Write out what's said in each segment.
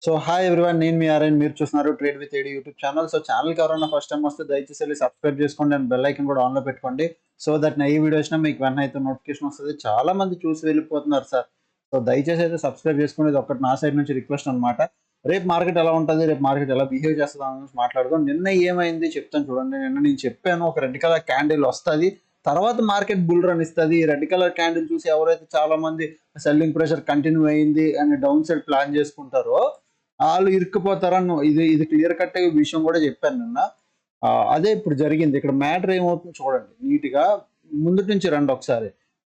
So hi everyone, నేను మీ RN, మీరు చూస్తున్నారు trade with AD YouTube channel. So ఛానల్కి ఎవరైనా ఫస్ట్ టైం వస్తే దయచేసి వెళ్ళి సబ్స్క్రైబ్ చేసుకోండి అండ్ బెల్ ఐకన్ కూడా ఆన్లో పెట్టుకోండి. సో దట్ నా ఈ వీడియో వచ్చినా మీకు వెంటనే అయితే నోటిఫికేషన్ వస్తుంది. చాలా మంది చూసి వెళ్ళిపోతున్నారు సార్. సో దయచేసి అయితే సబ్స్క్రైబ్ చేసుకోండి. ఇది ఒకటి నా సైడ్ నుంచి రిక్వెస్ట్ అనమాట. రేపు మార్కెట్ ఎలా ఉంటుంది, రేపు మార్కెట్ ఎలా బిహేవ్ చేస్తుంది అని మాట్లాడదాం. నిన్న ఏమైంది చెప్తాను చూడండి. నిన్న నేను చెప్పాను, ఒక రెడ్ కలర్ క్యాండిల్ వస్తుంది, తర్వాత మార్కెట్ బుల్ రన్ ఇస్తుంది. రెడ్ కలర్ క్యాండిల్ చూసి ఎవరైతే చాలా మంది సెల్లింగ్ ప్రెషర్ కంటిన్యూ అయింది అని డౌన్ సైడ్ ప్లాన్ చేసుకుంటారో వాళ్ళు ఇరుక్కుపోతారని ఇది క్లియర్ కట్ విషయం కూడా చెప్పాను నిన్న. అదే ఇప్పుడు జరిగింది. ఇక్కడ మ్యాటర్ ఏమవుతుందో చూడండి నీట్గా. ముందు నుంచి రండి ఒకసారి.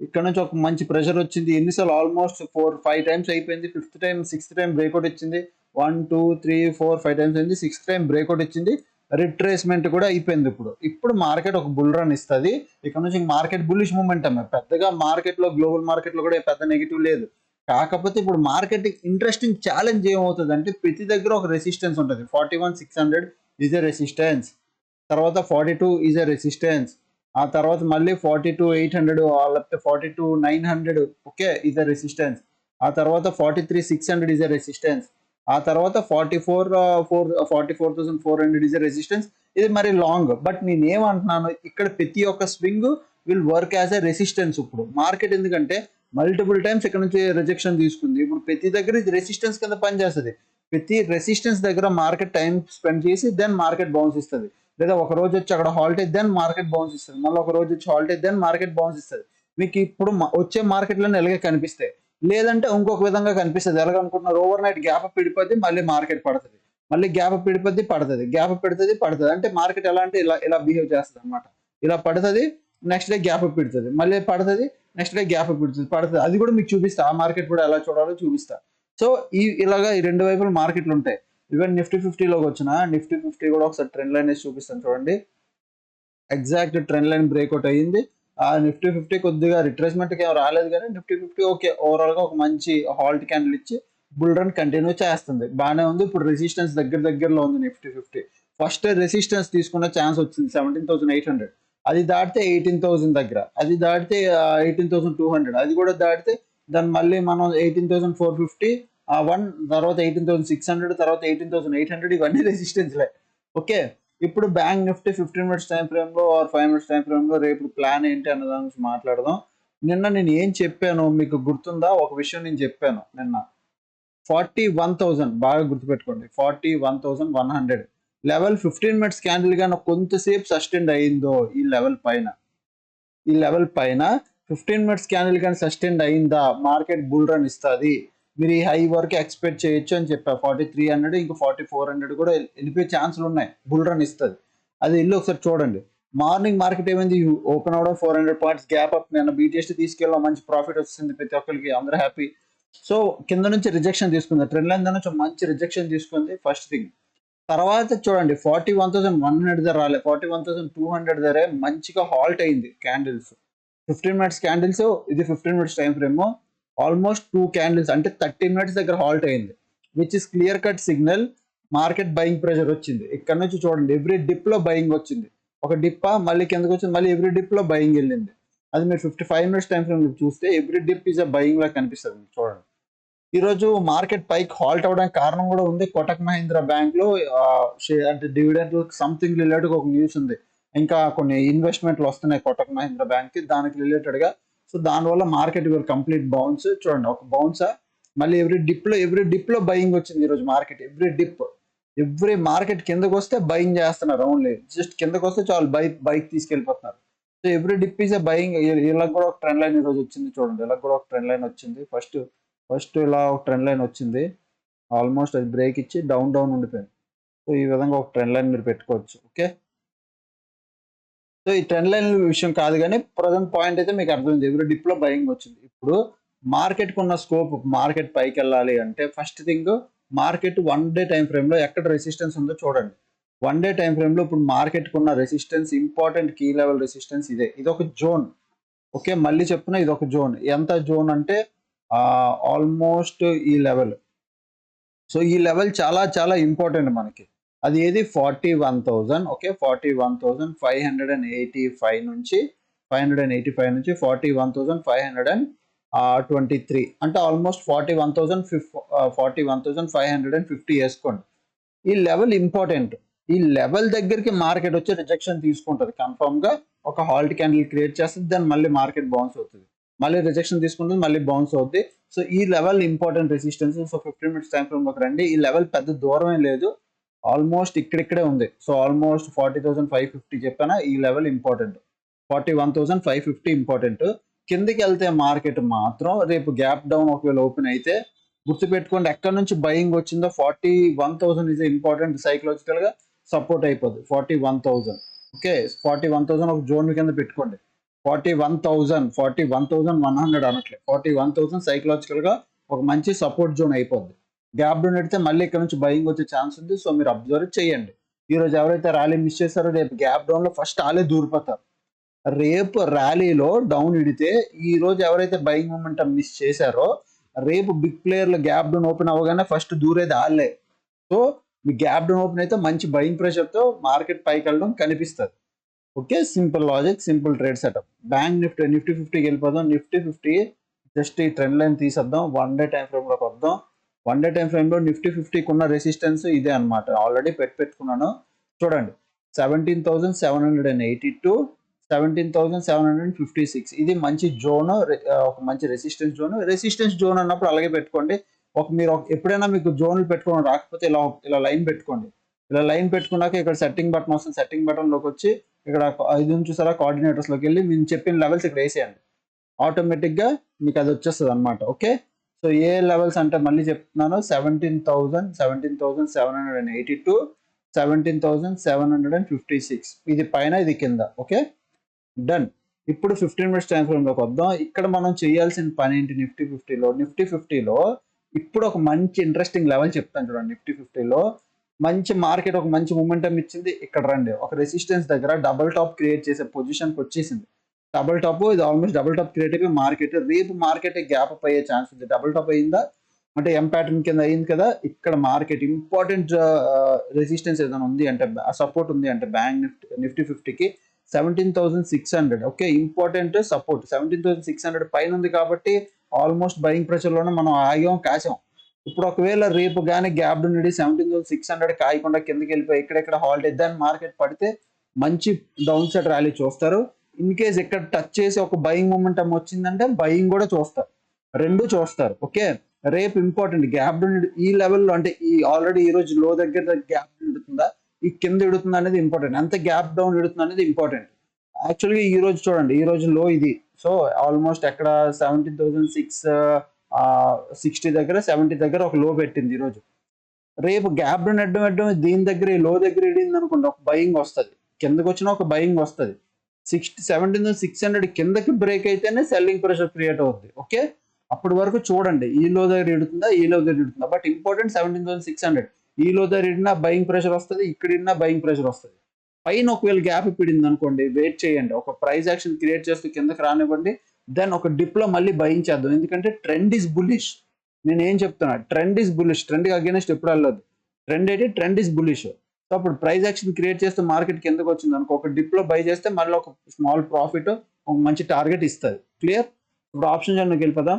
ఇక్కడ నుంచి ఒక మంచి ప్రెషర్ వచ్చింది. ఎన్నిసార్లు ఆల్మోస్ట్ 4-5 టైమ్స్ అయిపోయింది. 5th time 6th time breakout ఇచ్చింది. 1 2 3 4 5 టైమ్స్ అయింది. 6th టైం బ్రేక్అవుట్ ఇచ్చింది. రిట్రేస్మెంట్ కూడా అయిపోయింది. ఇప్పుడు మార్కెట్ ఒక బుల్ రన్ ఇస్తుంది. ఇక్కడ నుంచి మార్కెట్ బుల్లిష్ మూమెంటం. పెద్దగా మార్కెట్లో, గ్లోబల్ మార్కెట్లో కూడా పెద్ద నెగిటివ్ లేదు. కాకపోతే ఇప్పుడు మార్కెట్ ఇంట్రెస్టింగ్ ఛాలెంజ్ ఏమవుతుంది అంటే, ప్రతి దగ్గర ఒక రెసిస్టెన్స్ ఉంటుంది. 41,600 ఈజ్ ఎ రెసిస్టెన్స్, తర్వాత 42 ఈజ్ ఎ రెసిస్టెన్స్, ఆ తర్వాత మళ్ళీ 42,800 లేకపోతే 42,900 ఓకే ఈజ్ ఎ రెసిస్టెన్స్, ఆ తర్వాత 43,600 ఈజ్ ఎ రెసిస్టెన్స్, ఆ తర్వాత 44,400 ఈజ్ ఎ రెసిస్టెన్స్. ఇది మరి లాంగ్. బట్ నేను ఏమంటున్నాను, ఇక్కడ ప్రతి ఒక్క swing will work as a resistance. ఇప్పుడు మార్కెట్ ఎందుకంటే మల్టిపుల్ టైమ్స్ ఇక్కడ నుంచి రిజెక్షన్ తీసుకుంది. ఇప్పుడు ప్రతి దగ్గర ఇది రెసిస్టెన్స్ కింద పనిచేస్తుంది. ప్రతి రెసిస్టెన్స్ దగ్గర మార్కెట్ టైం స్పెండ్ చేసి దెన్ మార్కెట్ బౌన్స్ ఇస్తుంది. లేదా ఒక రోజు వచ్చి అక్కడ హాల్ట్ అయితే దెన్ మార్కెట్ బౌన్స్ ఇస్తుంది. మళ్ళీ ఒక రోజు వచ్చి హాల్ట్ అయితే దెన్ మార్కెట్ బౌన్స్ ఇస్తుంది. మీకు ఇప్పుడు వచ్చే మార్కెట్లోనే ఎలాగే కనిపిస్తాయి. లేదంటే ఇంకొక విధంగా కనిపిస్తుంది. ఎలాగనుకుంటున్నారు, ఓవర్ నైట్ గ్యాప్ అప్ పిడిపోద్ది, మళ్ళీ మార్కెట్ పడుతుంది, మళ్ళీ గ్యాప్ అప్ పిడిపోద్ది, పడుతుంది, గ్యాప్ అప్ పెడుతుంది, పడుతుంది. అంటే మార్కెట్ ఎలా అంటే ఇలా బిహేవ్ చేస్తుంది అనమాట. ఇలా పడుతుంది, నెక్స్ట్ డే గ్యాప్ అప్ పెడుతుంది, మళ్ళీ పడుతుంది, నెక్స్ట్ డే గ్యాప్ అప్ పడుతుంది. అది కూడా మీకు చూపిస్తా. ఆ మార్కెట్ కూడా ఎలా చూడాలో చూపిస్తా. సో ఇలాగా ఈ రెండు వైపులు మార్కెట్లు ఉంటాయి. ఈవెన్ నిఫ్టీ 50లోకి వచ్చిన నిఫ్టీ 50 కూడా ఒకసారి ట్రెండ్ లైన్ వేసి చూపిస్తాను చూడండి. ఎగ్జాక్ట్ ట్రెండ్ లైన్ బ్రేక్అవుట్ అయ్యింది. ఆ నిఫ్టీ 50 కొద్దిగా రిట్రేస్మెంట్కి ఏం రాలేదు, కానీ నిఫ్టీ 50 ఓకే ఓవరాల్గా ఒక మంచి హాల్ట్ క్యాండిల్ ఇచ్చి బుల్ రన్ కంటిన్యూ చేస్తుంది. బాగానే ఉంది. ఇప్పుడు రెసిస్టెన్స్ దగ్గరలో ఉంది నిఫ్టీ 50. ఫస్ట్ రెసిస్టెన్స్ తీసుకున్న ఛాన్స్ వచ్చింది 17,800. అది దాటితే 18,000 దగ్గర, అది దాటితే 18,200, అది కూడా దాటితే దాన్ని మళ్ళీ మనం 18,450, తర్వాత 18,600, తర్వాత 18,800. ఇవన్నీ రెసిస్టెన్స్లే. ఓకే, ఇప్పుడు బ్యాంక్ నిఫ్టీ 15 మినిట్స్ టైం ఫ్రేమ్లో ఆర్ 5 మినిట్స్ టైం ఫ్రేమ్లో రేపు ప్లాన్ ఏంటి అన్న దాని గురించి మాట్లాడదాం. నిన్న నేను ఏం చెప్పాను మీకు గుర్తుందా? ఒక విషయం నేను చెప్పాను నిన్న. 41,000 బాగా గుర్తుపెట్టుకోండి. 41,100 లెవెల్ 15 మినిట్స్ క్యాండిల్ గా కొంతసేపు సస్టెండ్ అయిందో ఈ లెవెల్ పైన 15 మినిట్స్ క్యాండిల్ కానీ సస్టెండ్ అయిందా, మార్కెట్ బుల్ రన్ ఇస్తుంది. మీరు ఈ హై వరకు ఎక్స్పెక్ట్ చేయొచ్చు అని చెప్పా. 4,300 ఇంకా 4,400 కూడా వెళ్ళిపోయే ఛాన్సులు ఉన్నాయి. బుల్ రన్ ఇస్తుంది. అది వెళ్ళి ఒకసారి చూడండి. మార్నింగ్ మార్కెట్ ఏమైంది, ఓపెన్ అవడం 400 పాయింట్స్ గ్యాప్ అప్. నేను బీటీఎస్టీ తీసుకెళ్ళాం, మంచి ప్రాఫిట్ వచ్చింది ప్రతి ఒక్కరికి, అందరూ హ్యాపీ. సో కింద నుంచి రిజెక్షన్ తీసుకుంది, ట్రెండ్ లైన్ దాని నుంచి మంచి రిజెక్షన్ తీసుకుంది ఫస్ట్ థింగ్. తర్వాత చూడండి 41,100 దగ్గర రాలే, 41,200 దగ్గరే మంచిగా హాల్ట్ అయింది క్యాండిల్స్. 15 మినిట్స్ క్యాండిల్స్, ఇది 15 minutes time frame. Almost 2 candles అంటే 30 మినిట్స్ దగ్గర హాల్ట్ అయింది, which is clear cut signal market buying pressure వచ్చింది. ఇక్కడ నుంచి చూడండి, ఎవ్రీ డిప్ లో బయింగ్ వచ్చింది. ఒక డిప్ మళ్ళీ కిందకి వచ్చింది, మళ్ళీ ఎవ్రీ డిప్ లో బయింగ్ వెళ్ళింది. అది మీరు 55 మినిట్స్ టైం ఫ్రేమ్ చూస్తే every dip is a buying లా కనిపిస్తుంది. చూడండి, ఈరోజు మార్కెట్ పైకి హాల్ట్ అవ్వడానికి కారణం కూడా ఉంది. కోటక్ మహీంద్రా బ్యాంక్ లో అంటే డివిడెంట్ సంథింగ్ రిలేటెడ్ ఒక న్యూస్ ఉంది. ఇంకా కొన్ని ఇన్వెస్ట్మెంట్లు వస్తున్నాయి కోటక్ మహీంద్రా బ్యాంక్ కి, దానికి రిలేటెడ్ గా. సో దానివల్ల మార్కెట్ కంప్లీట్ బౌన్స్. చూడండి, ఒక బౌన్సా, మళ్ళీ ఎవ్రీ డిప్ లో బయింగ్ వచ్చింది ఈరోజు మార్కెట్. ఎవ్రీ మార్కెట్ కిందకు వస్తే బయింగ్ చేస్తున్నారు. ఓన్లీ జస్ట్ కిందకు వస్తే చాలు బైక్ తీసుకెళ్ళిపోతున్నారు. So every dip is a buying. ఇలా కూడా ఒక ట్రెండ్ లైన్ ఈరోజు వచ్చింది. చూడండి, ఇలా కూడా ఒక ట్రెండ్ లైన్ వచ్చింది. ఫస్ట్ ఇలా ఒక ట్రెండ్ లైన్ వచ్చింది. ఆల్మోస్ట్ అది బ్రేక్ ఇచ్చి డౌన్ ఉండిపోయింది. సో ఈ విధంగా ఒక ట్రెండ్ లైన్ మీరు పెట్టుకోవచ్చు. ఓకే, సో ఈ ట్రెండ్ లైన్ విషయం కాదు, కానీ ప్రజెంట్ పాయింట్ అయితే మీకు అర్థమైంది. ఎవ్రీ డిప్ లో బయింగ్ వచ్చింది. ఇప్పుడు మార్కెట్ కున్న స్కోప్, మార్కెట్ పైకి వెళ్ళాలి అంటే first thing, market 1 day time frame లో ఎక్కడ రెసిస్టెన్స్ ఉందో చూడండి. 1 డే టైం ఫ్రేమ్ లో ఇప్పుడు మార్కెట్ కున్న resistance, important key level resistance ఇది ఒక జోన్. ఓకే, మళ్ళీ చెప్తున్నా, ఇది ఒక జోన్. ఎంత జోన్ అంటే ఆల్మోస్ట్ ఈ లెవెల్. సో ఈ లెవెల్ చాలా చాలా ఇంపార్టెంట్ మనకి. అది ఏది, 41,000. ఓకే, 41,585 నుంచి 41,585 23 అంటే ఆల్మోస్ట్ 41,550 వేసుకోండి. ఈ లెవెల్ ఇంపార్టెంట్. ఈ లెవెల్ దగ్గరికి మార్కెట్ వచ్చి రిజెక్షన్ తీసుకుంటుంది కన్ఫర్మ్ గా. ఒక హాల్ట్ క్యాండిల్ క్రియేట్ చేస్తుంది, దాన్ని మళ్ళీ మార్కెట్ బౌన్స్ అవుతుంది, మళ్ళీ రిజెక్షన్ తీసుకుంటుంది, మళ్ళీ బౌన్స్ అవుతుంది. సో ఈ level important resistance. So 15 minutes time frame లోకి రండి. ఈ లెవెల్ పెద్ద దూరమే లేదు, ఆల్మోస్ట్ ఇక్కడిక్కడే ఉంది. సో ఆల్మోస్ట్ 40,550 చెప్పానా, ఈ లెవెల్ ఇంపార్టెంట్. 41,550 ఇంపార్టెంట్. కిందికి వెళ్తే మార్కెట్ మాత్రం రేపు గ్యాప్ డౌన్ ఒకవేళ ఓపెన్ అయితే గుర్తుపెట్టుకోండి, ఎక్కడి నుంచి బయింగ్ వచ్చిందో 41,000 ఇస్ ఇంపార్టెంట్. సైకలాజికల్ గా సపోర్ట్ అయిపోద్ది 41,000. ఓకే, 41,000 ఒక జోన్ కింద పెట్టుకోండి. 41,100 అనట్లే, 41,000 సైకలాజికల్ గా ఒక మంచి సపోర్ట్ జోన్ అయిపోద్ది. గ్యాప్ డౌన్ పెడితే మళ్ళీ ఇక్కడ నుంచి బయింగ్ వచ్చే ఛాన్స్ ఉంది. సో మీరు అబ్జర్వ్ చేయండి. ఈ రోజు ఎవరైతే ర్యాలీ మిస్ చేస్తారో రేపు గ్యాప్ డౌన్ లో ఫస్ట్ ఆలే దూరిపోతారు. రేపు ర్యాలీలో డౌన్ ఇడితే ఈ రోజు ఎవరైతే బయింగ్ మూమెంటం మిస్ చేశారో రేపు బిగ్ ప్లేయర్లు గ్యాప్ డౌన్ ఓపెన్ అవ్వగానే ఫస్ట్ దూరేది ఆళ్ళే. సో మీ గ్యాప్ డౌన్ ఓపెన్ అయితే మంచి బయింగ్ ప్రెషర్ తో మార్కెట్ పైకి వెళ్ళడం కనిపిస్తుంది. Okay, simple logic, simple trade setup. Bank Nifty 50కి వెళ్ళిపోదాం. నిఫ్టీ 50 జస్ట్ ఈ ట్రెండ్ లైన్ తీసేద్దాం. 1 డే టైం ఫ్రేమ్ లోకి వద్దాం. 1 డే టైం ఫ్రేమ్ లో నిఫ్టీ 50కి ఉన్న రెసిస్టెన్స్ ఇదే అనమాట. ఆల్రెడీ పెట్టుకున్నాను చూడండి. 17,782, 17,756. ఇది మంచి జోన్, ఒక మంచి రెసిస్టెన్స్ జోన్. రెసిస్టెన్స్ జోన్ అన్నప్పుడు అలాగే పెట్టుకోండి. మీరు ఎప్పుడైనా మీకు జోన్లు పెట్టుకోవడం రాకపోతే ఇలా లైన్ పెట్టుకోండి. ఇలా లైన్ పెట్టుకున్నాక ఇక్కడ సెట్టింగ్ బటన్ వస్తుంది. సెట్టింగ్ బటన్ లోకి వచ్చి ఇక్కడ ఇది చూసారా, కోఆర్డినేటర్స్ లోకి వెళ్ళి మేము చెప్పిన లెవెల్స్ ఇక్కడ వేసేయండి. ఆటోమేటిక్ గా మీకు అది వచ్చేస్తుంది అనమాట. ఓకే, సో ఏ లెవెల్స్ అంటే మళ్ళీ చెప్తున్నాను, 17,782, 17,756. ఇది పైన, ఇది కింద. Okay, done. ఇప్పుడు 15 మినిట్స్ టైం ఫ్రేమ్ లోకి వద్దాం. ఇక్కడ మనం చేయాల్సిన పని ఏంటి? నిఫ్టీ 50లో ఇప్పుడు ఒక మంచి ఇంట్రెస్టింగ్ లెవెల్ చెప్తాను చూడండి. నిఫ్టీ 50లో మంచి మార్కెట్ ఒక మంచి మూమెంటం ఇచ్చింది. ఇక్కడ రండి, ఒక రెసిస్టెన్స్ దగ్గర డబుల్ టాప్ క్రియేట్ చేసే పొజిషన్కి వచ్చేసింది. డబుల్ టాప్, ఇది ఆల్మోస్ట్ డబుల్ టాప్ క్రియేట్ అయిపోయి మార్కెట్ రేపు మార్కెట్ గ్యాప్ అప్ అయ్యే ఛాన్స్ ఉంది. డబుల్ టాప్ అయిందా అంటే ఎం ప్యాటర్న్ కింద అయింది కదా. ఇక్కడ మార్కెట్ ఇంపార్టెంట్ రెసిస్టెన్స్ ఏదైనా ఉంది అంటే, సపోర్ట్ ఉంది అంటే బ్యాంక్ నిఫ్టీ 50కి 17,600. ఓకే, ఇంపార్టెంట్ సపోర్ట్ 17,600 పైన ఉంది కాబట్టి ఆల్మోస్ట్ బయింగ్ ప్రెషర్ లోనే మనం ఆగాం, కాసాం. ఇప్పుడు ఒకవేళ రేపు కానీ గ్యాప్ డౌన్ 17,600 కాయకుండా కిందకి వెళ్ళిపోయి ఇక్కడెక్కడ హాల్ట్ ఇద్దాన్ని మార్కెట్ పడితే మంచి డౌన్ సైడ్ ర్యాలీ చూస్తారు. ఇన్ కేస్ ఇక్కడ టచ్ చేసి ఒక బయింగ్ మూమెంటం వచ్చిందంటే బయింగ్ కూడా చూస్తారు, రెండు చూస్తారు. ఓకే, రేపు ఇంపార్టెంట్ గ్యాప్ డౌన్ ఈ లెవెల్లో అంటే ఈ ఆల్రెడీ ఈ రోజు లో దగ్గర గ్యాప్ డౌన్ ఇడుతుందా, ఈ కింద ఇడుతుందా అనేది ఇంపార్టెంట్. ఎంత గ్యాప్ డౌన్ ఇడుతుంది అనేది ఇంపార్టెంట్. యాక్చువల్గా ఈ రోజు చూడండి, ఈ రోజు లో ఇది. సో ఆల్మోస్ట్ ఎక్కడ 17,660 దగ్గర 70 దగ్గర ఒక లో పెట్టింది ఈ రోజు. రేపు గ్యాప్ డౌన్ అడ్డం దీని దగ్గర లో దగ్గర ఇడింది అనుకోండి, ఒక బయింగ్ వస్తుంది. కిందకు వచ్చిన ఒక బయింగ్ వస్తుంది. 17,600 కిందకి బ్రేక్ అయితేనే సెల్లింగ్ ప్రెషర్ క్రియేట్ అవుతుంది. ఓకే, అప్పటి వరకు చూడండి ఈ లో దగ్గర ఇడుతుందా, ఈ లో దగ్గర ఇడుతుందా. బట్ ఇంపార్టెంట్ 17,600 ఈ లో దగ్గర ఇడినా బయింగ్ ప్రెషర్ వస్తుంది, ఇక్కడ ఇడినా బయింగ్ ప్రెషర్ వస్తుంది. పైన ఒకవేళ గ్యాప్ ఇప్పింది అనుకోండి, వెయిట్ చేయండి, ఒక ప్రైస్ యాక్షన్ క్రియేట్ చేస్తూ కిందకి రానివ్వండి. దెన్ ఒక డిప్ లో మళ్ళీ బయింగ్ చేద్దాం. ఎందుకంటే ట్రెండ్ ఈస్ బులిష్. నేను ఏం చెప్తున్నా, trend is bullish. Trend against ఎప్పుడు వెళ్ళదు. Trend is bullish. సో అప్పుడు ప్రైస్ యాక్షన్ క్రియేట్ చేస్తే మార్కెట్ కిందకి వచ్చింది అనుకో, ఒక డిప్ లో బై చేస్తే మళ్ళీ ఒక స్మాల్ ప్రాఫిట్, ఒక మంచి టార్గెట్ ఇస్తుంది. క్లియర్? ఇప్పుడు ఆప్షన్ జోన్లోకి వెళ్ళిపోదాం.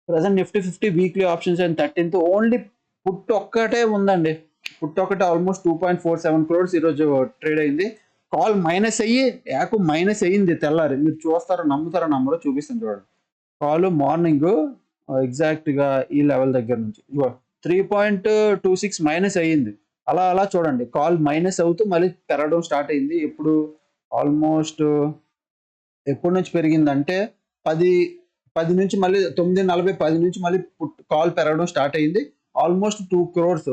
Present Nifty 50 weekly options 13th only put ఒక్కటే ఉందండి. పుట్ ఒకటే ఆల్మోస్ట్ 2.47 crores ఈరోజు ట్రేడ్ అయింది. కాల్ మైనస్ అయ్యి మైనస్ అయ్యింది తెల్లారి. మీరు చూస్తారో నమ్ముతారో నమ్మరో చూపిస్తాను చూడండి. కాల్ మార్నింగ్ ఎగ్జాక్ట్ గా ఈ లెవెల్ దగ్గర నుంచి 3.26 మైనస్ అయ్యింది. అలా చూడండి, కాల్ మైనస్ అవుతూ మళ్ళీ పెరగడం స్టార్ట్ అయింది. ఎప్పుడు ఆల్మోస్ట్ ఎప్పటి నుంచి పెరిగిందంటే 10 నుంచి మళ్ళీ 9:40 10 నుంచి మళ్ళీ కాల్ పెరగడం స్టార్ట్ అయింది. ఆల్మోస్ట్ 2 crores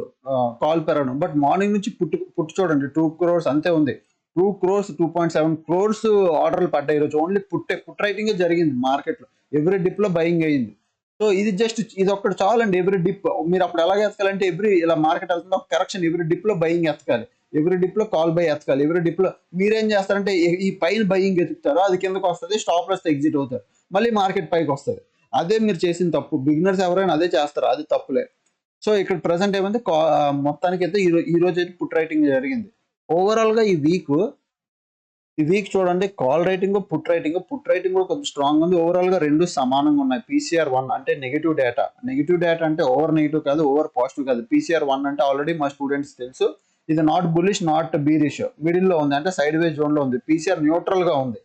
కాల్ పెరగడం. బట్ మార్నింగ్ నుంచి పుట్టు చూడండి 2 crores అంతే ఉంది. 2 crores 2.7 crores ఆర్డర్లు పడ్డాయి ఈరోజు. ఓన్లీ పుట్ రైటింగ్ జరిగింది మార్కెట్ లో. ఎవ్రీ డిప్ లో బయింగ్ అయింది. సో ఇది ఒక్కటి చాలండి. ఎవ్రీ డిప్ మీరు అప్పుడు ఎలాగ ఎతకాలంటే, ఇలా మార్కెట్ వెళ్తుంది ఒక కరెక్షన్, ఎవ్రీ డిప్ లో బయింగ్ ఎతకాలి, ఎవ్రీ డిప్ లో కాల్ బై ఎతకాలి. ఎవ్రీ డిప్ లో మీరేం చేస్తారంటే ఈ పైన బయింగ్ ఎతుకుతారో అది కిందకు వస్తుంది, స్టాప్ లాస్ ఎగ్జిట్ అవుతారు, మళ్ళీ మార్కెట్ పైకి వస్తుంది. అదే మీరు చేసిన తప్పు. బిగినర్స్ ఎవరైనా అదే చేస్తారు, అది తప్పులే. సో ఇక్కడ ప్రెసెంట్ ఏమైంది, మొత్తానికి అయితే ఈ రోజు అయితే పుట్ రైటింగ్ జరిగింది. ఓవరాల్ గా ఈ వీక్ ఈ వీక్ చూడండి కాల్ రైటింగ్ పుట్ రైటింగ్ కూడా కొంచెం స్ట్రాంగ్ ఉంది. ఓవరాల్ గా రెండు సమానంగా ఉన్నాయి. PCR1 అంటే నెగిటివ్ డేటా అంటే ఓవర్ నెగిటివ్ కాదు, ఓవర్ పాజిటివ్ కాదు. PCR1 అంటే ఆల్రెడీ మా స్టూడెంట్స్ తెలుసు. ఇది నాట్ బుల్లిష్ నాట్ బీరిష్, మిడిల్ లో ఉంది, అంటే సైడ్ వేజ్ జోన్ లో ఉంది. PCR న్యూట్రల్ గా ఉంది.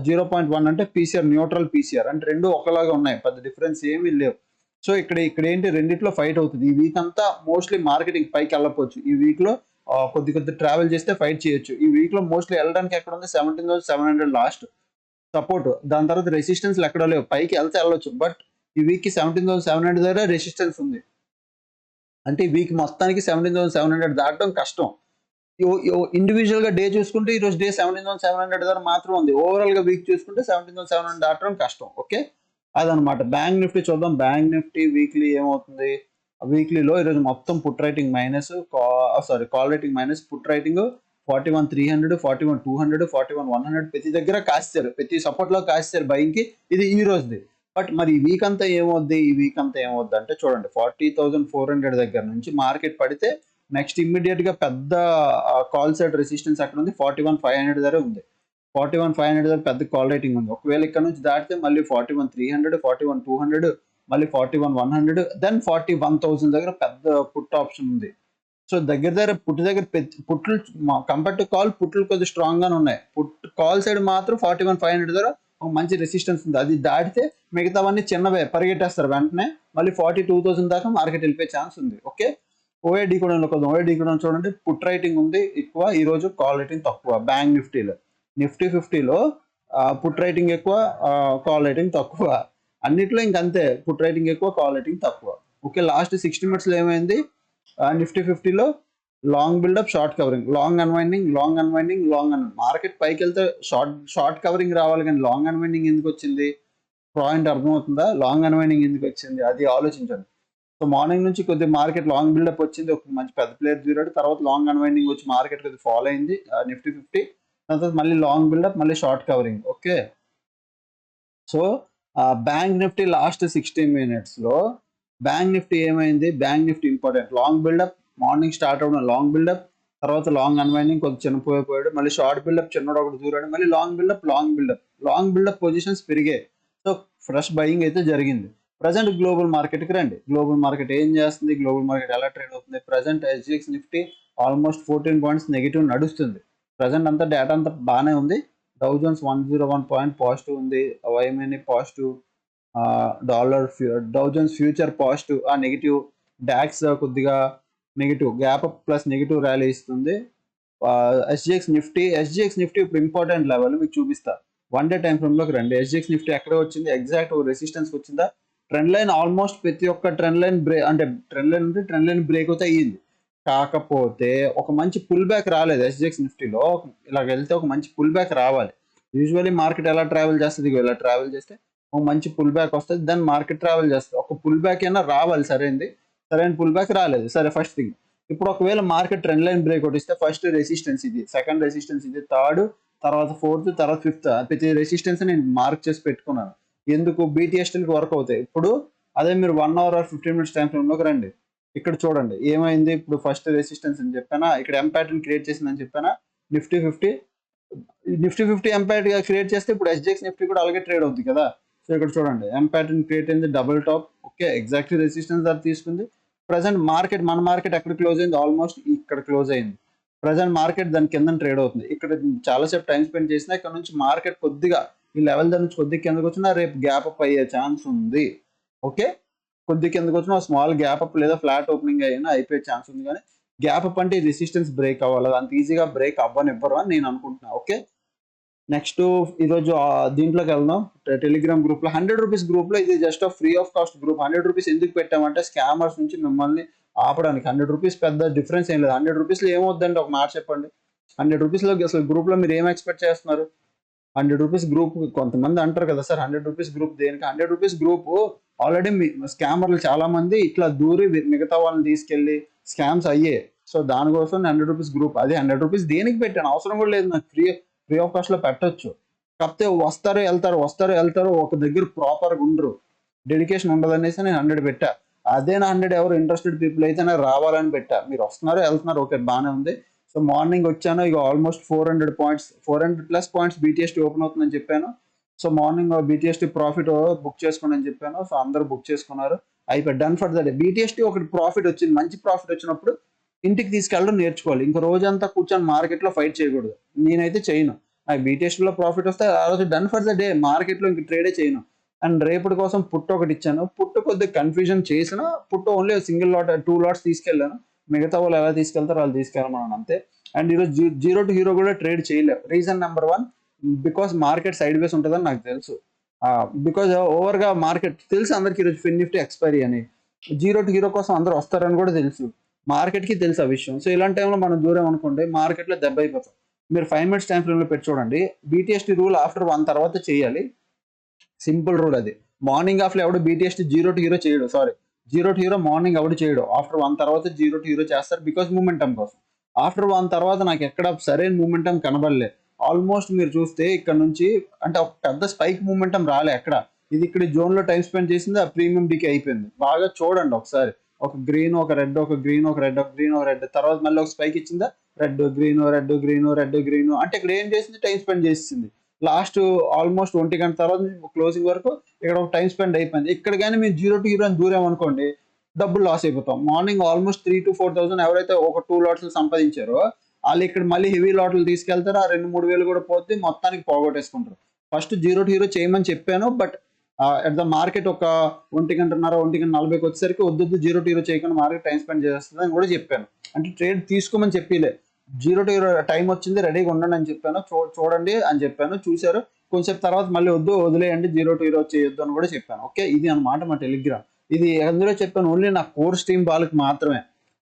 0.1 అంటే PCR న్యూట్రల్ PCR అంటే రెండు ఒకలాగా ఉన్నాయి, పెద్ద డిఫరెన్స్ ఏమీ లేవు. సో ఇక్కడ ఏంటి, రెండిట్లో ఫైట్ అవుతుంది. ఈ వీక్ అంతా మోస్ట్లీ మార్కెటింగ్ పైకి వెళ్ళకపోవచ్చు. ఈ వీక్ లో కొద్ది ట్రావెల్ చేస్తే ఫైట్ చేయొచ్చు. ఈ వీక్ లో మోస్ట్లీ వెళ్ళడానికి ఎక్కడ ఉంది, 17,700 లాస్ట్ సపోర్ట్. దాని తర్వాత రెసిస్టెన్స్ ఎక్కడ లేవు, పైకి వెళ్తే వెళ్ళొచ్చు. బట్ ఈ వీక్ కి 17,700 దగ్గర రెసిస్టెన్స్ ఉంది. అంటే ఈ వీక్ మొత్తానికి 17,700 దాటడం కష్టం. ఇండివిజువల్ గా డే చూసుకుంటే ఈ రోజు డే 17,700 దగ్గర మాత్రం ఉంది. ఓవరాల్ గా వీక్ చూసుకుంటే 17,700 దాటడం కష్టం. ఓకే, అదనమాట. బ్యాంక్ నిఫ్టీ చూద్దాం. బ్యాంక్ నిఫ్టీ వీక్లీ ఏమవుతుంది, వీక్లీలో ఈరోజు మొత్తం put writing minus, call writing minus, put writing 41,300, 41,200, 41,100 ప్రతి దగ్గర కాస్తారు, ప్రతి సపోర్ట్ లో కాస్తారు బయింగ్ కి. ఇది ఈ రోజుది. బట్ మరి ఈ వీక్ అంతా ఏమవుద్ది, అంటే చూడండి 40,400 దగ్గర నుంచి మార్కెట్ పడితే నెక్స్ట్ ఇమ్మీడియట్ గా పెద్ద కాల్ సైడ్ రెసిస్టెన్స్ అక్కడ ఉంది, 41,500 దగ్గర ఉంది. 41,500 దగ్గర పెద్ద కాల్ రేటింగ్ ఉంది. ఒకవేళ ఇక్కడ నుంచి దాటితే మళ్ళీ 41,300, 41,200, మళ్ళీ 41,100, దెన్ 41,000 దగ్గర పెద్ద పుట్ ఆప్షన్ ఉంది. సో దగ్గర పుట్లు కంపేర్ టు కాల్ పుట్లు కొద్దిగా స్ట్రాంగ్ గానే ఉన్నాయి. పుట్ కాల్ సైడ్ మాత్రం 41,500 దగ్గర ఒక మంచి రెసిస్టెన్స్ ఉంది. అది దాటితే మిగతావన్నీ చిన్నవే పరిగెట్టేస్తారు వెంటనే. మళ్ళీ 42,000 దాకా మార్కెట్ వెళ్ళిపోయే ఛాన్స్ ఉంది. ఓకే, ఓఏడి కూడా చూడండి, పుట్ రైటింగ్ ఉంది ఎక్కువ, ఈ రోజు కాల్ రైటింగ్ తక్కువ. బ్యాంక్ నిఫ్టీ 50లో పుట్ రైటింగ్ ఎక్కువ, కాల్ రైటింగ్ తక్కువ. అన్నిట్లో ఇంకంతే, పుట్ రైటింగ్ ఎక్కువ, కాల్ రైటింగ్ తక్కువ. ఓకే, లాస్ట్ 60 minutes లో ఏమైంది, నిఫ్టీ 50లో long buildup, short covering, long unwinding, market పైకి వెళ్తే షార్ట్ కవరింగ్ రావాలి, కానీ లాంగ్ అన్వైండింగ్ ఎందుకు వచ్చింది, పాయింట్ అర్థమవుతుందా? లాంగ్ అన్వైండింగ్ ఎందుకు వచ్చింది అది ఆలోచించండి. సో మార్నింగ్ నుంచి కొద్దిగా మార్కెట్ లాంగ్ బిల్డప్ వచ్చింది, ఒక మంచి పెద్ద ప్లేయర్ దూరాడు, తర్వాత లాంగ్ అన్వైండింగ్ వచ్చి మార్కెట్ కొద్దిగా ఫాలో అయింది నిఫ్టీ 50. దాని తర్వాత మళ్ళీ లాంగ్ బిల్డప్, మళ్ళీ short covering. Okay, so bank Nifty last 16 minutes లో బ్యాంక్ నిఫ్టీ ఏమైంది, bank Nifty important. Long buildup morning start అవ్వడం, లాంగ్ బిల్డప్, తర్వాత లాంగ్ అన్వైండింగ్ కొద్దిగా చిన్నపోయిపోయాడు, మళ్ళీ షార్ట్ బిల్డప్, చిన్నోడు ఒకటి దూరాడు, మళ్ళీ లాంగ్ బిల్డప్ పొజిషన్స్ పెరిగాయి. సో ఫ్రెష్ బయింగ్ అయితే జరిగింది. ప్రజెంట్ గ్లోబల్ మార్కెట్కి రండి. గ్లోబల్ మార్కెట్ ఏం చేస్తుంది, గ్లోబల్ మార్కెట్ ఎలా ట్రేడ్ అవుతుంది? Present SGX Nifty almost 14 points negative నడుస్తుంది. ప్రజెంట్ అంతా డేటా అంతా బాగానే ఉంది. డౌ జోన్స్ 101 point పాజిటివ్ ఉంది, YMNE positive, Dow Jones future positive, negative. DAX కొద్దిగా negative, gap up plus negative rally ఇస్తుంది. SGX నిఫ్టీ ఇప్పుడు ఇంపార్టెంట్ లెవెల్ మీకు చూపిస్తా. 1 day టైం ఫ్రేమ్ లోకి రండి. SGX నిఫ్టీ ఎక్కడ వచ్చింది, ఎగ్జాక్ట్ రెసిస్టెన్స్ వచ్చిందా? ట్రెండ్ లైన్ ఆల్మోస్ట్ ప్రతి ఒక్క ట్రెండ్ లైన్ బ్రేక్ అయితే అయ్యింది. కాకపోతే ఒక మంచి పుల్ బ్యాక్ రాలేదు SGX నిఫ్టీలో. ఇలా వెళ్తే ఒక మంచి పుల్ బ్యాక్ రావాలి. యూజువల్లీ మార్కెట్ ఎలా ట్రావెల్ చేస్తుంది, ఇలా ట్రావెల్ చేస్తే ఒక మంచి పుల్ బ్యాక్ వస్తుంది, దాన్ని మార్కెట్ ట్రావెల్ చేస్తుంది. ఒక పుల్ బ్యాక్ అయినా రావాలి, సరైన పుల్ బ్యాక్ రాలేదు. సరే, ఫస్ట్ థింగ్. ఇప్పుడు ఒకవేళ మార్కెట్ ట్రెండ్ లైన్ బ్రేక్ ఒకటి ఇస్తే ఫస్ట్ రెసిస్టెన్స్ ఇది, సెకండ్ రెసిస్టెన్స్ ఇది, థర్డ్, తర్వాత ఫోర్త్, తర్వాత ఫిఫ్త్, ప్రతి రెసిస్టెన్స్ నేను మార్క్ చేసి పెట్టుకున్నాను. ఎందుకు, BTSTకి వర్క్ అవుతాయి. ఇప్పుడు అదే మీరు 1 hour or 15 minutes time frame లోకి రండి. ఇక్కడ చూడండి ఏమైంది. ఇప్పుడు ఫస్ట్ రెసిస్టెన్స్ అని చెప్పానా, ఇక్కడ ఎం ప్యాటర్న్ క్రియేట్ చేసిందని చెప్పానా. నిఫ్టీ 50 ఎం ప్యాటర్న్ క్రియేట్ చేస్తే ఇప్పుడు SGX నిఫ్టీ కూడా అలాగే ట్రేడ్ అవుతుంది కదా. సో ఇక్కడ చూడండి ఎం ప్యాటర్న్ క్రియేట్ అయింది, double tap. Okay, exactly resistance దాకా తీసుకుంది. ప్రజెంట్ మన మార్కెట్ ఎక్కడ క్లోజ్ అయింది, ఆల్మోస్ట్ ఇక్కడ క్లోజ్ అయింది. ప్రజెంట్ మార్కెట్ దాని కింద ట్రేడ్ అవుతుంది. ఇక్కడ చాలాసేపు టైం స్పెండ్ చేసినా ఇక్కడ నుంచి మార్కెట్ కొద్దిగా ఈ లెవెల్ దాని నుంచి కొద్దిగా కిందకు వచ్చినా రేపు గ్యాప్ అప్ అయ్యే ఛాన్స్ ఉంది. ఓకే, కొద్దిగా కిందకు వచ్చిన స్మాల్ గ్యాప్ అప్ లేదా ఫ్లాట్ ఓపెనింగ్ అయినా అయిపోయే ఛాన్స్ ఉంది. కానీ గ్యాప్ అప్ అంటే రెసిస్టెన్స్ బ్రేక్ అవ్వాలి, అంత ఈజీగా బ్రేక్ అవ్వనివ్వరు అని నేను అనుకుంటున్నా. ఓకే, నెక్స్ట్ ఈరోజు దీంట్లోకి వెళ్దాం. టెలిగ్రామ్ గ్రూప్ లో 100 rupees గ్రూప్ లో, ఇది just free of cost group. 100 rupees ఎందుకు పెట్టామంటే స్కామర్స్ నుంచి మిమ్మల్ని ఆపడానికి. 100 rupees పెద్ద డిఫరెన్స్ ఏం లేదు. 100 rupees లో ఏమవుద్దండి, ఒక మాట చెప్పండి. 100 rupees లో అసలు గ్రూప్ లో మీరు ఏం ఎక్స్పెక్ట్ చేస్తున్నారు? 100 rupees గ్రూప్, కొంతమంది అంటారు కదా సార్ 100 rupees గ్రూప్ దేనికి? 100 rupees గ్రూప్ ఆల్రెడీ స్కామర్లు చాలా మంది ఇట్లా దూరి మిగతా వాళ్ళని తీసుకెళ్లి స్కామ్స్ అయ్యే. సో దానికోసం 100 rupees గ్రూప్. అదే 100 rupees దేనికి పెట్టాను, అవసరం కూడా లేదు నాకు. ఫ్రీ ఆఫ్ కాస్ట్ లో పెట్టొచ్చు. కాకపోతే వస్తారు వెళ్తారు, ఒక దగ్గర ప్రాపర్గా ఉండరు, డెడికేషన్ ఉండదు అనేసి నేను 100 పెట్టా. అదే నా 100 ఎవరు ఇంట్రెస్టెడ్ పీపుల్ అయితే నాకు రావాలని పెట్టా. మీరు వస్తున్నారు వెళ్తున్నారు, ఓకే బాగానే ఉంది. సో సో మార్నింగ్ వచ్చాను, ఇక almost 400 points, 400+ points BTST open అవుతుందని చెప్పాను. So morning BTST profit book చేసుకోండి అని చెప్పాను. సో అందరూ బుక్ చేసుకున్నారు, అయిపోయి done for the day. BTST ఒకటి ప్రాఫిట్ వచ్చింది, మంచి ప్రాఫిట్ వచ్చినప్పుడు ఇంటికి తీసుకెళ్ళడం నేర్చుకోవాలి. ఇంక రోజంతా కూర్చొని మార్కెట్లో ఫైట్ చేయకూడదు. నేనైతే చేయను. నాకు BTSTలో ప్రాఫిట్ వస్తే ఆ రోజు డన్ ఫర్ ద డే, మార్కెట్లో ఇంక ట్రేడే చేయను. అండ్ రేపటి కోసం పుట్టు ఒకటి ఇచ్చాను. పుట్టు కొద్దిగా కన్ఫ్యూజన్ చేసిన, పుట్టు ఓన్లీ సింగిల్ లాట్ 2 లాట్స్ తీసుకెళ్ళాను. మిగతా వాళ్ళు ఎలా తీసుకెళ్తారో వాళ్ళు తీసుకెళ్ళమన్నాను అంతే. అండ్ ఈరోజు జీరో టు హీరో కూడా ట్రేడ్ చేయలేవు. Reason number 1, because market side వేస్ ఉంటుందని నాకు తెలుసు. బికాజ్ ఓవర్గా మార్కెట్ తెలుసు అందరికి ఈరోజు ఫిన్ నిఫ్టీ ఎక్స్పైరీ అని. జీరో టు హీరో కోసం అందరూ వస్తారని కూడా తెలుసు, మార్కెట్కి తెలుసు ఆ విషయం. సో ఇలాంటి టైంలో మనం దూరం అనుకోండి, మార్కెట్లో దెబ్బ అయిపోతాం. మీరు 5 మినిట్స్ టైం ఫ్రేమ్లో పెట్టి చూడండి. BTST రూల్ ఆఫ్టర్ 1 తర్వాత చేయాలి. సింపుల్ రూల్ అది. మార్నింగ్ ఆఫ్లో ఎవడు BTST జీరో టు హీరో చేయడు, sorry, zero to hero morning ఎవడు చేయడు. ఆఫ్టర్ 1 తర్వాత జీరో టు హీరో చేస్తారు, బికాస్ మూమెంటం కోసం. ఆఫ్టర్ 1 తర్వాత నాకు ఎక్కడ సరైన మూమెంటం కనబడలే. ఆల్మోస్ట్ మీరు చూస్తే ఇక్కడ నుంచి అంటే ఒక పెద్ద స్పైక్ మూమెంటం రాలే ఎక్కడ. ఇది ఇక్కడ జోన్లో టైం స్పెండ్ చేసింది, ఆ ప్రీమియం డికే అయిపోయింది. బాగా చూడండి ఒకసారి. ఒక గ్రీన్, ఒక రెడ్, ఒక గ్రీన్, ఒక రెడ్, ఒక గ్రీన్, ఒక రెడ్, తర్వాత మళ్ళీ ఒక స్పైక్ ఇచ్చిందా, red green, red green, red green. అంటే ఇక్కడ ఏం చేసింది, టైం స్పెండ్ చేసింది. లాస్ట్ ఆల్మోస్ట్ 1 గంట తర్వాత క్లోజింగ్ వరకు ఇక్కడ ఒక టైం స్పెండ్ అయిపోయింది. ఇక్కడ కానీ మీరు జీరో టు హీరో అని దూరం అనుకోండి, డబ్బులు లాస్ అయిపోతాం. మార్నింగ్ ఆల్మోస్ట్ 3,000 to 4,000 ఎవరైతే ఒక 2 లాట్స్ సంపాదించారో వాళ్ళు ఇక్కడ మళ్ళీ హెవీ లాట్లు తీసుకెళ్తారు. ఆ 2-3 వేలు కూడా పోతే మొత్తానికి పోగొట్టేసుకుంటారు. ఫస్ట్ జీరో టు హీరో చేయమని చెప్పాను, బట్ అట్ ద మార్కెట్ ఒక 1 గంటన్నర 1 గంట 40కి వచ్చేసరికి వద్దు జీరో టు హీరో చేయకుండా మార్కెట్ టైం స్పెండ్ చేస్తుంది అని కూడా చెప్పాను. అంటే ట్రేడ్ తీసుకోమని చెప్పిలే, జీరో టు హీరో టైం వచ్చింది రెడీగా ఉండండి అని చెప్పాను. చూడండి అని చెప్పాను, చూశారు. కొంచెం తర్వాత మళ్ళీ వదిలేయండి, జీరో టు హీరో చేయొద్దు అని కూడా చెప్పాను. ఓకే, ఇది అనమాట మా టెలిగ్రామ్. ఇది అందులో చెప్పాను, ఓన్లీ నా కోర్స్ టీం వాళ్ళకి మాత్రమే.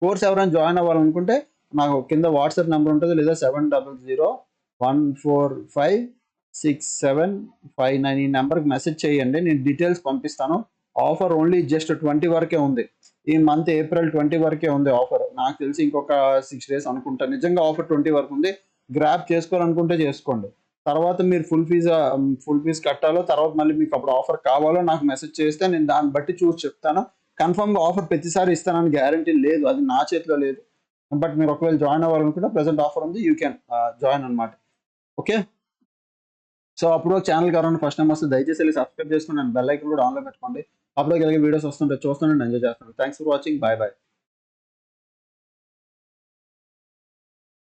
కోర్స్ ఎవరైనా జాయిన్ అవ్వాలనుకుంటే నాకు కింద వాట్సాప్ నెంబర్ ఉంటుంది, లేదా 7001456759 ఈ నెంబర్కి మెసేజ్ చేయండి, నేను డీటెయిల్స్ పంపిస్తాను. ఆఫర్ ఓన్లీ జస్ట్ 20 వరకే ఉంది. ఈ మంత్ April 20 వరకే ఉంది ఆఫర్. నాకు తెలిసి ఇంకొక 6 days అనుకుంటా. నిజంగా ఆఫర్ 20 వరకు ఉంది. గ్రాప్ చేసుకోవాలనుకుంటే చేసుకోండి. తర్వాత మీరు ఫుల్ ఫీజు కట్టాలో, తర్వాత మళ్ళీ మీకు అప్పుడు ఆఫర్ కావాలో నాకు మెసేజ్ చేస్తే నేను దాన్ని బట్టి చూసి చెప్తాను. కన్ఫర్మ్గా ఆఫర్ ప్రతిసారి ఇస్తానని గ్యారంటీ లేదు, అది నా చేతిలో లేదు. బట్ మీరు ఒకవేళ జాయిన్ అవ్వాలనుకుంటే ప్రెసెంట్ ఆఫర్ ఉంది, యూ క్యాన్ జాయిన్ అనమాట. ఓకే, సో అప్పుడు ఛానల్ ఎవరైనా ఫస్ట్ టైం వస్తే దయచేసి వెళ్ళి సబ్స్క్రైబ్ చేసుకుని బెల్ ఐకాన్ కూడా ఆన్లో పెట్టుకోండి. అప్పుడు ఇలాగే వీడియోస్ వస్తుంటాయి, చూస్తుంటే ఎంజాయ్ చేస్తాను. Thanks for watching, bye bye.